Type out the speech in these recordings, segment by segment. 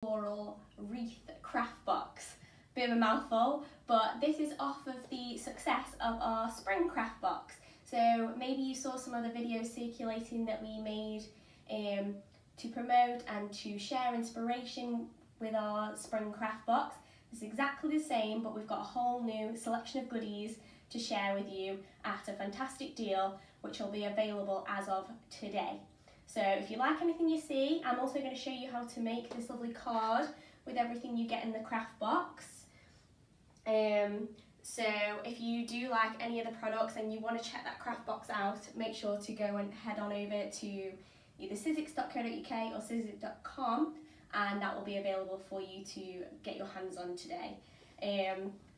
Floral Wreath Craft Box. Bit of a mouthful, but this is off of the success of our spring craft box. So maybe you saw some other videos circulating that we made to promote and to share inspiration with our spring craft box. It's exactly the same, but we've got a whole new selection of goodies to share with you at a fantastic deal, which will be available as of today. So if you like anything you see, I'm also going to show you how to make this lovely card with everything you get in the craft box. So if you do like any of the products and you want to check that craft box out, make sure to go and head on over to either sizzix.co.uk or sizzix.com, and that will be available for you to get your hands on today.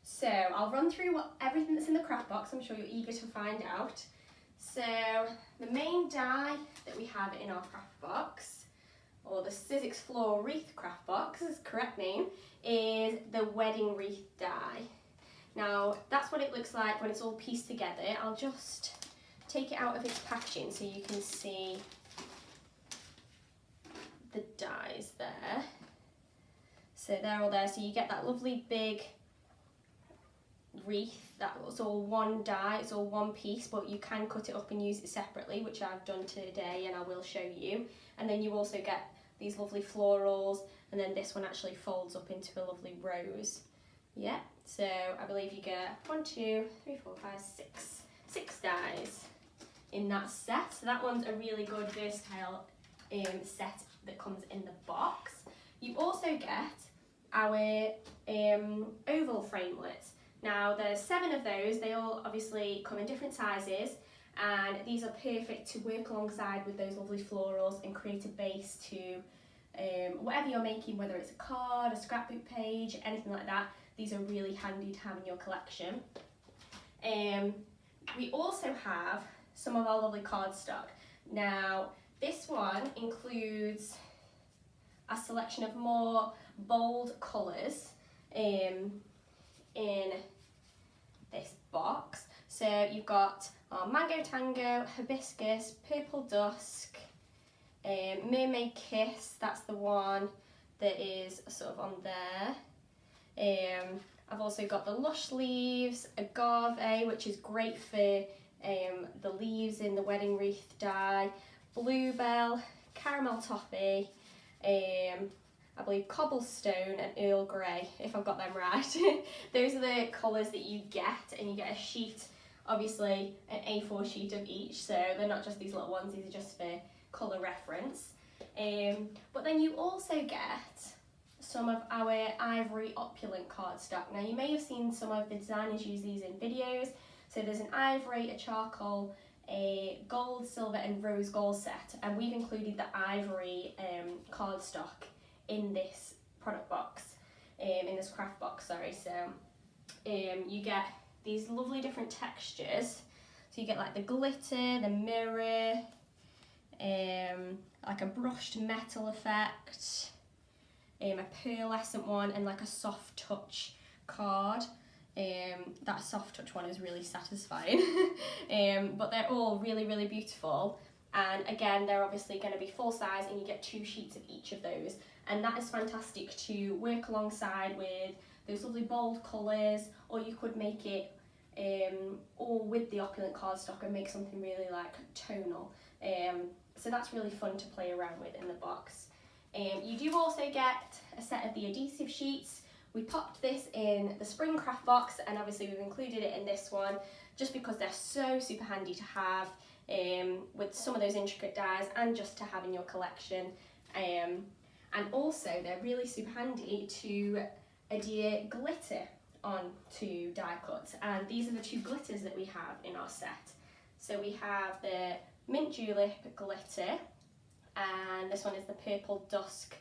So I'll run through everything that's in the craft box. I'm sure you're eager to find out. So the main die that we have in our craft box, or the Sizzix Floral Wreath Craft Box, is the correct name, is the wedding wreath die. Now that's what it looks like when it's all pieced together. I'll just take it out of its packaging so you can see the dies there. So they're all there, so you get that lovely big wreath. That's all one die, it's all one piece, but you can cut it up and use it separately, which I've done today and I will show you. And then you also get these lovely florals, and then this one actually folds up into a lovely rose. Yeah, so I believe you get 1, 2, 3, 4, 5, 6 dies in that set. So that one's a really good versatile set that comes in the box. You also get our oval framelits. Now there's 7 of those. They all obviously come in different sizes, and these are perfect to work alongside with those lovely florals and create a base to whatever you're making, whether it's a card, a scrapbook page, anything like that. These are really handy to have in your collection. We also have some of our lovely cardstock. Now this one includes a selection of more bold colours in this box. So you've got our Mango Tango, Hibiscus, Purple Dusk, Mermaid Kiss, that's the one that is sort of on there. I've also got the Lush Leaves, Agave, which is great for the leaves in the wedding wreath die, Bluebell, Caramel Toffee, I believe Cobblestone and Earl Grey, if I've got them right. Those are the colours that you get, and you get a sheet, obviously an A4 sheet of each, so they're not just these little ones, these are just for colour reference. But then you also get some of our Ivory Opulent cardstock. Now you may have seen some of the designers use these in videos. So there's an ivory, a charcoal, a gold, silver and rose gold set, and we've included the ivory cardstock in this product box, in this craft box, sorry. So you get these lovely different textures. So you get like the glitter, the mirror, like a brushed metal effect, a pearlescent one, and like a soft touch card. That soft touch one is really satisfying. But they're all really, really beautiful. And again, they're obviously going to be full size, and you get 2 sheets of each of those. And that is fantastic to work alongside with those lovely bold colours, or you could make it all with the Opulent cardstock and make something really like tonal. So that's really fun to play around with in the box. You do also get a set of the adhesive sheets. We popped this in the spring craft box, and obviously we've included it in this one just because they're so super handy to have with some of those intricate dies, and just to have in your collection. And also they're really super handy to adhere glitter onto die cuts, and these are the 2 glitters that we have in our set. So we have the Mint Julep glitter, and this one is the Purple Dusk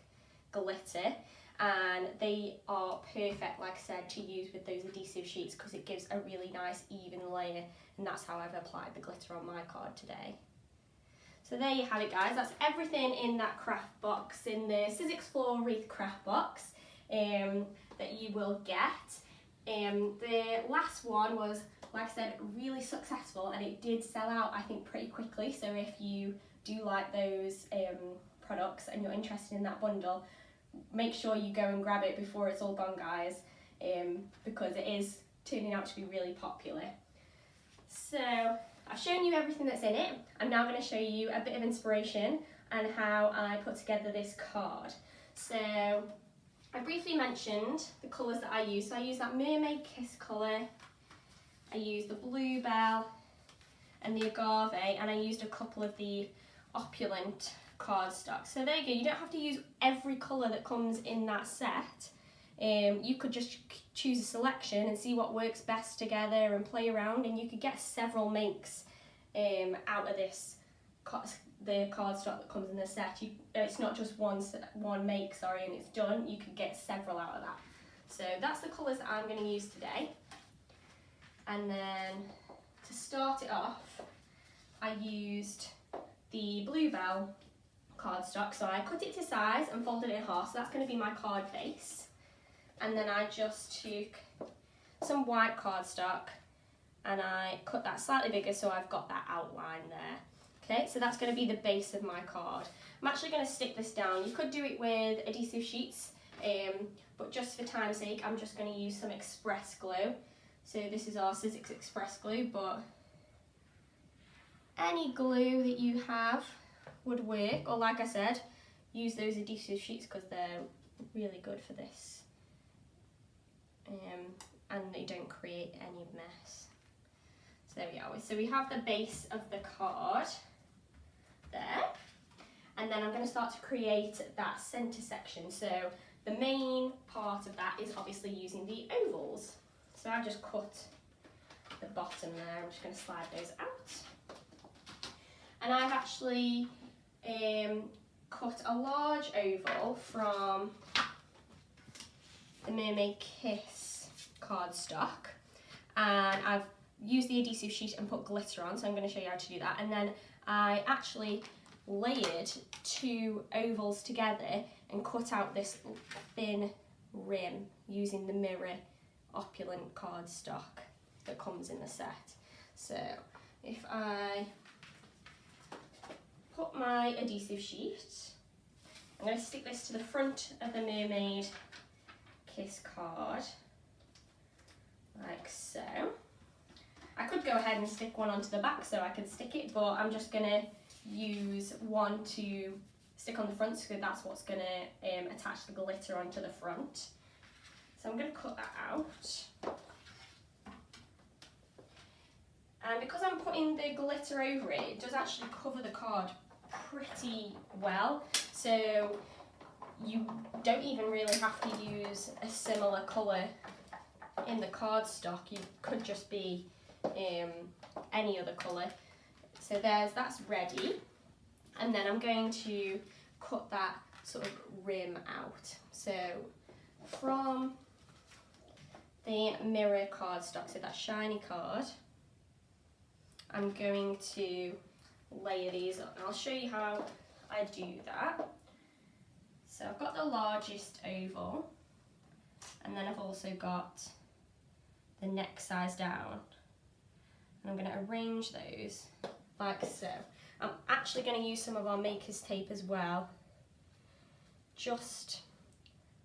glitter, and they are perfect, like I said, to use with those adhesive sheets because it gives a really nice even layer, and that's how I've applied the glitter on my card today. So there you have it, guys. That's everything in that craft box, in the Sizzix Floral Wreath Craft Box that you will get. The last one was, like I said, really successful, and it did sell out, I think, pretty quickly. So if you do like those products and you're interested in that bundle, make sure you go and grab it before it's all gone, guys, because it is turning out to be really popular. So I've shown you everything that's in it. I'm now going to show you a bit of inspiration and how I put together this card. So I briefly mentioned the colours that I use. So I use that Mermaid Kiss colour, I used the Bluebell and the Agave, and I used a couple of the Opulent cardstock. So there you go, you don't have to use every colour that comes in that set. You could just choose a selection and see what works best together and play around, and you could get several makes out of this, the cardstock that comes in the set. It's not just one make, sorry, and it's done. You could get several out of that. So that's the colours that I'm going to use today. And then to start it off, I used the Bluebell cardstock. So I cut it to size and folded it in half. So that's going to be my card base. And then I just took some white cardstock and I cut that slightly bigger so I've got that outline there. Okay, so that's going to be the base of my card. I'm actually going to stick this down. You could do it with adhesive sheets, but just for time's sake, I'm just going to use some express glue. So this is our Sizzix Express glue, but any glue that you have would work, or like I said, use those adhesive sheets because they're really good for this. And they don't create any mess. So there we are. So we have the base of the card there, and then I'm going to start to create that centre section. So the main part of that is obviously using the ovals. So I've just cut the bottom there. I'm just going to slide those out. And I've actually cut a large oval from the Mermaid Kiss cardstock, and I've used the adhesive sheet and put glitter on, so I'm going to show you how to do that. And then I actually layered two ovals together and cut out this thin rim using the mirror Opulent cardstock that comes in the set. So if I put my adhesive sheet, I'm going to stick this to the front of the Mermaid Kiss card, like so. I could go ahead and stick one onto the back so I could stick it, but I'm just going to use one to stick on the front, so that's what's going to attach the glitter onto the front. So I'm going to cut that out. And because I'm putting the glitter over it, it does actually cover the card pretty well. So you don't even really have to use a similar colour in the cardstock. You could just be any other colour. So that's ready. And then I'm going to cut that sort of rim out. So from the mirror cardstock, so that shiny card, I'm going to layer these up, and I'll show you how I do that. So I've got the largest oval, and then I've also got the next size down, and I'm going to arrange those like so. I'm actually going to use some of our maker's tape as well, just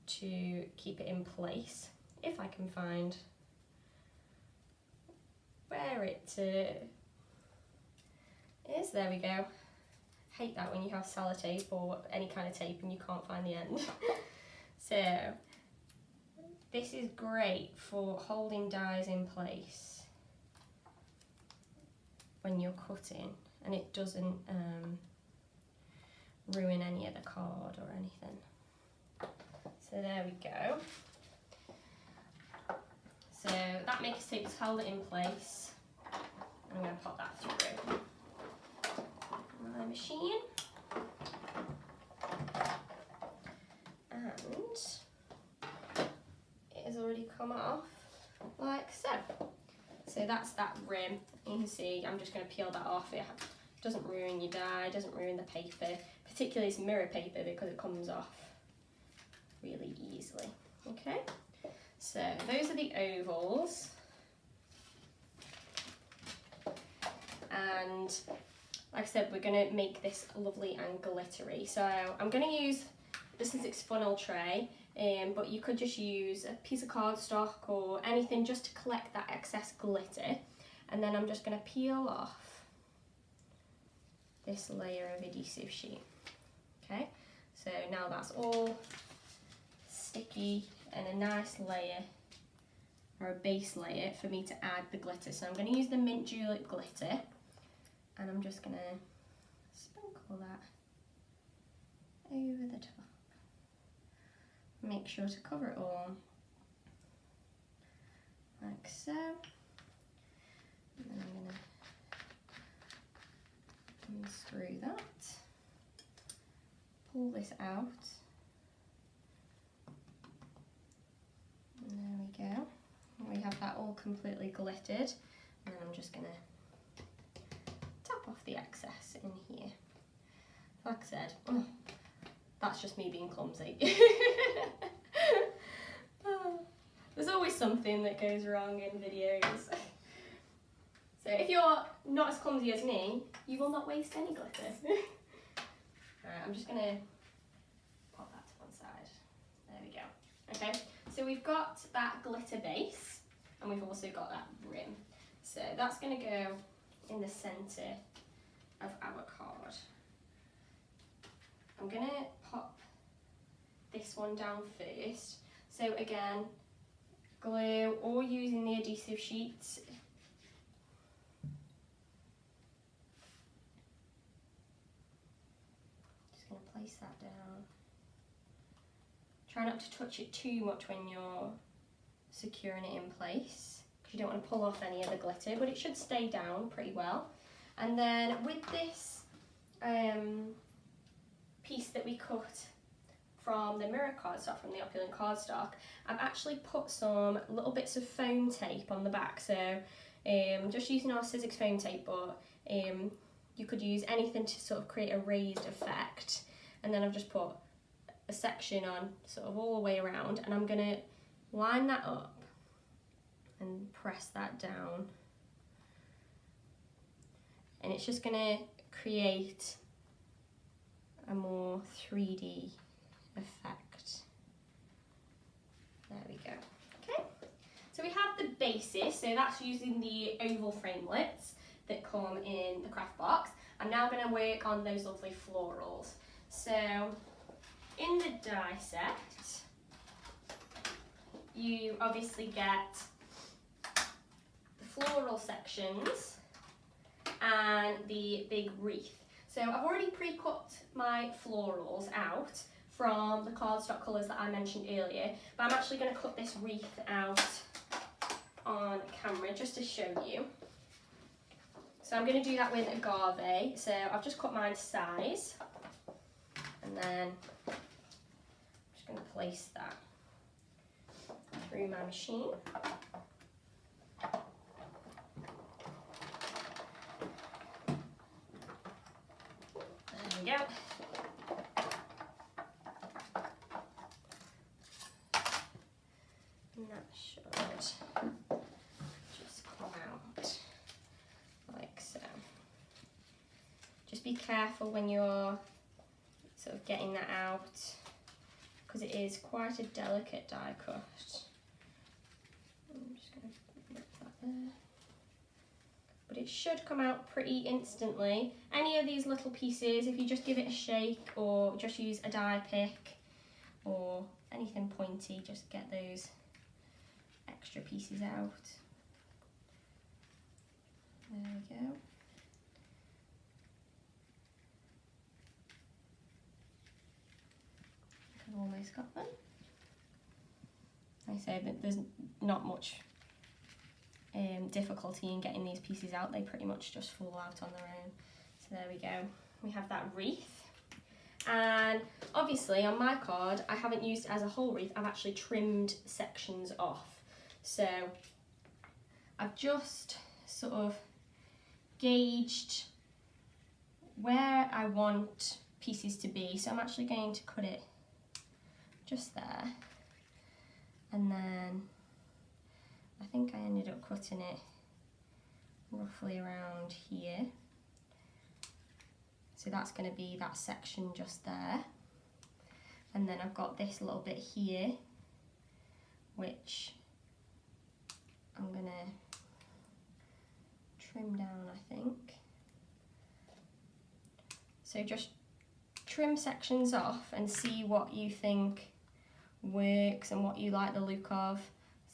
to keep it in place, if I can find where it is. There we go. Hate that when you have sellotape or any kind of tape and you can't find the end. So this is great for holding dies in place when you're cutting, and it doesn't ruin any of the card or anything. So there we go. So that maker's tape has held it in place. I'm going to pop that through my machine. And it has already come off like so. So that's that rim. You can see I'm just going to peel that off. It doesn't ruin your die, doesn't ruin the paper, particularly this mirror paper, because it comes off really easily. Okay, so those are the ovals, and like I said, we're going to make this lovely and glittery. So I'm going to use the Sizzix funnel tray, but you could just use a piece of cardstock or anything just to collect that excess glitter. And then I'm just going to peel off this layer of adhesive sheet. Okay, so now that's all sticky and a nice layer, or a base layer for me to add the glitter. So I'm going to use the mint julep glitter, and I'm just going to sprinkle that over the top. Make sure to cover it all, like so. And then I'm going to unscrew that, pull this out, and there we go. We have that all completely glittered, and then I'm just going to tap off the excess in here. Like I said, that's just me being clumsy. There's always something that goes wrong in videos. So if you're not as clumsy as me, you will not waste any glitter. Alright, I'm just going to pop that to one side. There we go. Okay, so we've got that glitter base, and we've also got that rim. So that's going to go in the centre of our card. I'm going to pop this one down first. So again, glue or using the adhesive sheets. Just going to place that down. Try not to touch it too much when you're securing it in place, because you don't want to pull off any of the glitter, but it should stay down pretty well. And then with this piece that we cut from the mirror cardstock, from the Opulent cardstock, I've actually put some little bits of foam tape on the back. So just using our Sizzix foam tape, but you could use anything to sort of create a raised effect. And then I've just put a section on sort of all the way around, and I'm gonna line that up and press that down. And it's just gonna create a more 3D effect. There we go. Okay, so we have the basis, so that's using the oval framelits that come in the craft box. I'm now going to work on those lovely florals. So in the die set, you obviously get the floral sections and the big wreath. So I've already pre-cut my florals out from the cardstock colours that I mentioned earlier, but I'm actually going to cut this wreath out on camera just to show you. So I'm going to do that with agave. So I've just cut mine to size, and then I'm just going to place that through my machine. There we go. And that should just come out like so. Just be careful when you're sort of getting that out, because it is quite a delicate die cut. I'm just going to rip that there. But it should come out pretty instantly. Any of these little pieces, if you just give it a shake or just use a die pick or anything pointy, just get those extra pieces out. There we go. I've almost got them. I say that there's not much difficulty in getting these pieces out. They pretty much just fall out on their own. So there we go. We have that wreath. And obviously on my card, I haven't used it as a whole wreath. I've actually trimmed sections off. So I've just sort of gauged where I want pieces to be. So I'm actually going to cut it just there. And then I think I ended up cutting it roughly around here. So that's going to be that section just there. And then I've got this little bit here, which I'm gonna trim down, I think. So just trim sections off and see what you think works and what you like the look of.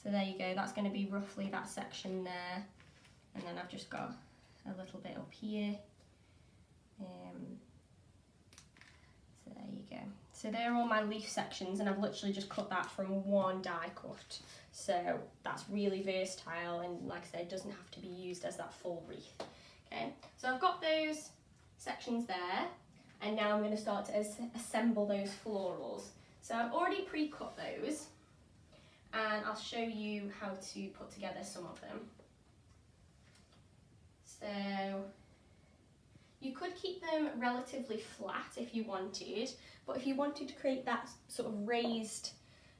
So there you go, that's going to be roughly that section there. And then I've just got a little bit up here. So there you go. So they're all my leaf sections, and I've literally just cut that from one die cut. So that's really versatile, and like I said, it doesn't have to be used as that full wreath. Okay, so I've got those sections there, and now I'm going to start to assemble those florals. So I've already pre-cut those, and I'll show you how to put together some of them. So you could keep them relatively flat if you wanted, but if you wanted to create that sort of raised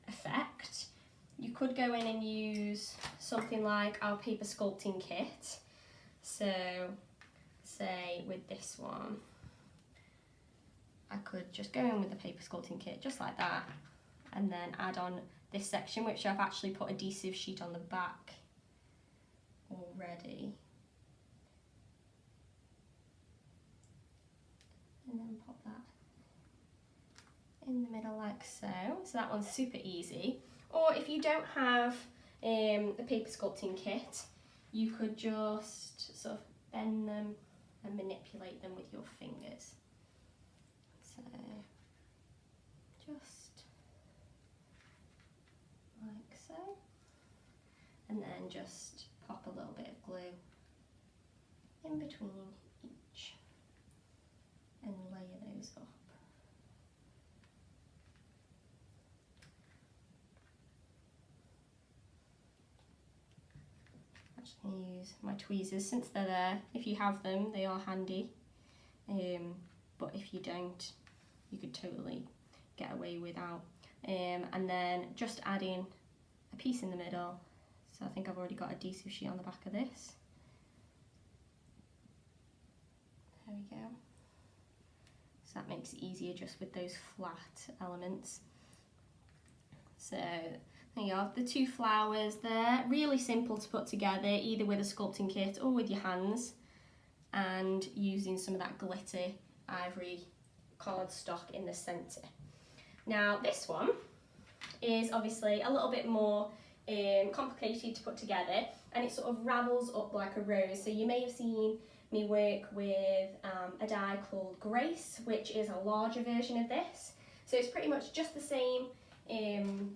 effect, you could go in and use something like our paper sculpting kit. So say with this one, I could just go in with the paper sculpting kit just like that, and then add on this section, which I've actually put adhesive sheet on the back already. And then pop that in the middle like so. So that one's super easy. Or if you don't have the paper sculpting kit, you could just sort of bend them and manipulate them with your fingers. So just like so. And then just pop a little bit of glue in between each and layer those up. I'm just going to use my tweezers since they're there. If you have them, they are handy, but if you don't, you could totally get away without. And then just adding a piece in the middle. So I think I've already got adhesive sheet on the back of this. There we go. So that makes it easier just with those flat elements. So there you are, the two flowers there. Really simple to put together, either with a sculpting kit or with your hands, and using some of that glitter ivory cardstock in the centre. Now this one is obviously a little bit more complicated to put together, and it sort of ravels up like a rose. So you may have seen me work with a die called Grace, which is a larger version of this. So it's pretty much just the same in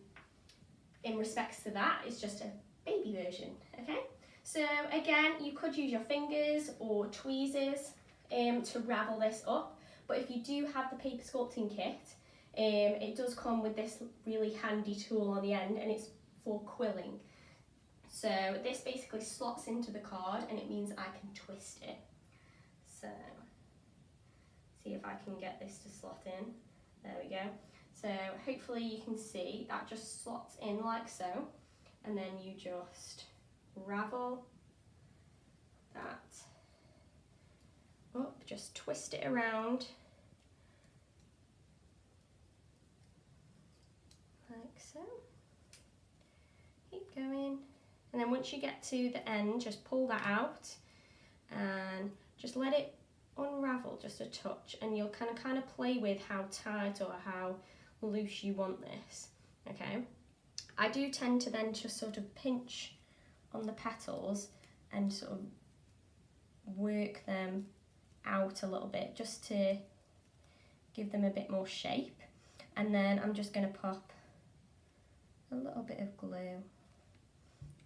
respects to that. It's just a baby version, okay? So again, you could use your fingers or tweezers to ravel this up, but if you do have the paper sculpting kit, it does come with this really handy tool on the end, and it's for quilling. So this basically slots into the card, and it means I can twist it. So see if I can get this to slot in. There we go. So hopefully you can see that just slots in like so, and then you just ravel that up, just twist it around like so. Keep going. And then once you get to the end, just pull that out and just let it unravel just a touch, and you'll kind of play with how tight or how loose you want this, okay? I do tend to then just sort of pinch on the petals and sort of work them out a little bit just to give them a bit more shape. And then I'm just going to pop a little bit of glue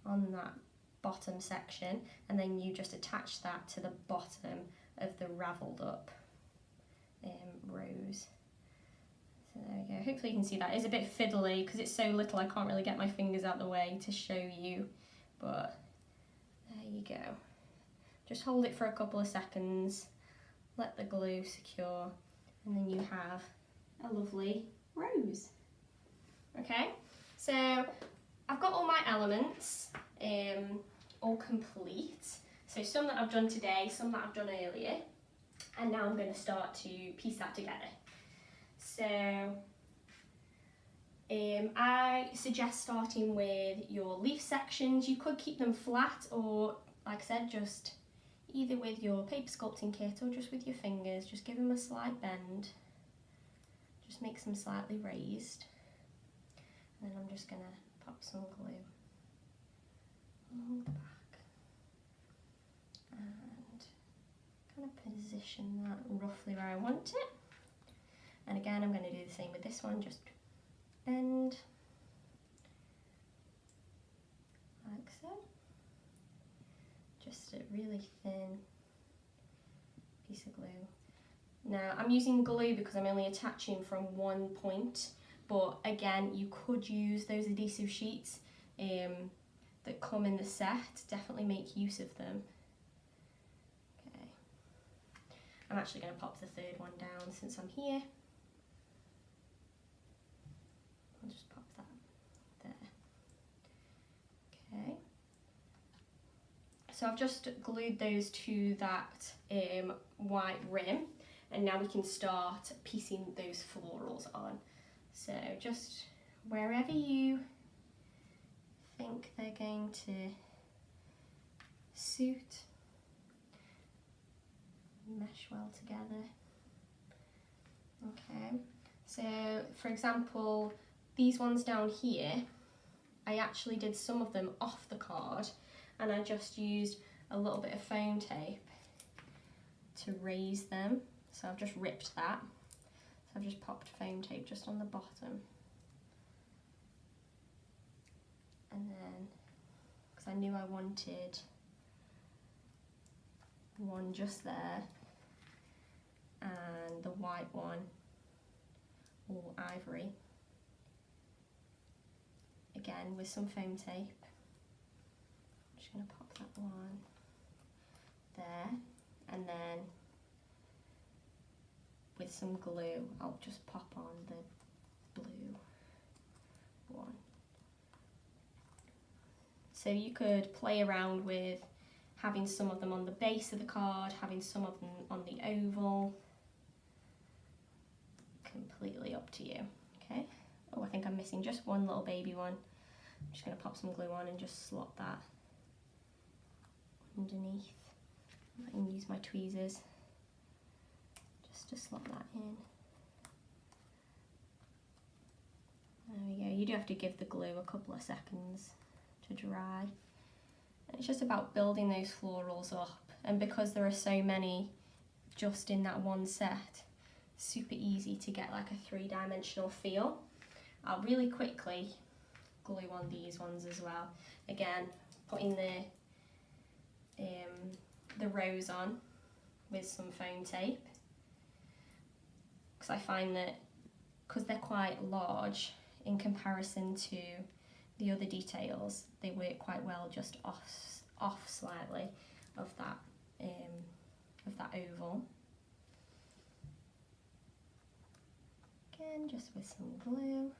on that bottom section, and then you just attach that to the bottom of the ravelled up rose. So there we go. Hopefully you can see that. It's a bit fiddly because it's so little I can't really get my fingers out the way to show you, but there you go. Just hold it for a couple of seconds, let the glue secure, and then you have a lovely rose. Okay, so I've got all my elements all complete. So some that I've done today, some that I've done earlier, and now I'm going to start to piece that together. So I suggest starting with your leaf sections. You could keep them flat, or like I said, just either with your paper sculpting kit or just with your fingers, just give them a slight bend. Just makes them slightly raised. And then I'm just going to pop some glue along the back and kind of position that roughly where I want it. And again, I'm going to do the same with this one, just bend like so. Just a really thin piece of glue. Now I'm using glue because I'm only attaching from one point, but again you could use those adhesive sheets that come in the set. Definitely make use of them. Okay, I'm actually going to pop the third one down since I'm here. I'll just pop that there. Okay. So I've just glued those to that white rim, and now we can start piecing those florals on. So just wherever you think they're going to suit, mesh well together. Okay, so for example, these ones down here, I actually did some of them off the card, and I just used a little bit of foam tape to raise them. So I've just ripped that. So I've just popped foam tape just on the bottom. And then, because I knew I wanted one just there, and the white one, or ivory, again with some foam tape. I'm just going to pop that one there, and then with some glue I'll just pop on the blue one. So you could play around with having some of them on the base of the card, having some of them on the oval. Completely up to you. Okay. Oh, I think I'm missing just one little baby one. I'm just going to pop some glue on and just slot that underneath. I can use my tweezers just to slot that in. There we go. You do have to give the glue a couple of seconds to dry. And it's just about building those florals up, and because there are so many just in that one set, super easy to get like a three-dimensional feel. I'll really quickly glue on these ones as well. Again, putting the rows on with some foam tape, because I find that because they're quite large in comparison to the other details, they work quite well just off slightly of that oval. Again, just with some glue,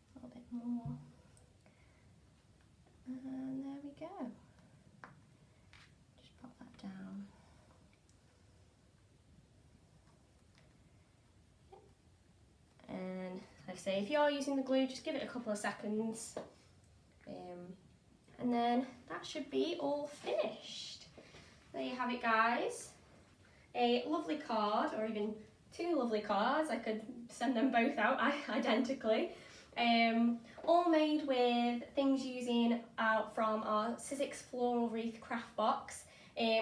a little bit more, and there we go. Just pop that down. And like I say, if you are using the glue, just give it a couple of seconds, and then that should be all finished. There you have it, guys. A lovely card, or even two lovely cards. I could send them both out identically. All made with things using from our Sizzix Floral Wreath Craft Box,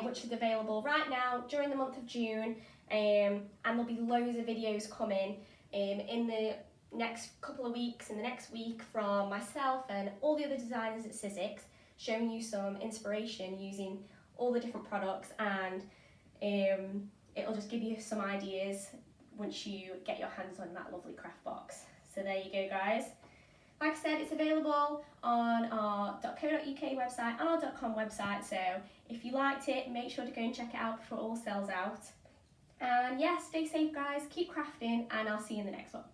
which is available right now during the month of June, and there'll be loads of videos coming in the next couple of weeks, in the next week, from myself and all the other designers at Sizzix, showing you some inspiration using all the different products, and it'll just give you some ideas once you get your hands on that lovely craft box. So there you go, guys. Like I said, it's available on our .co.uk website and our .com website, so if you liked it, make sure to go and check it out before it all sells out. And yeah, stay safe, guys, keep crafting, and I'll see you in the next one.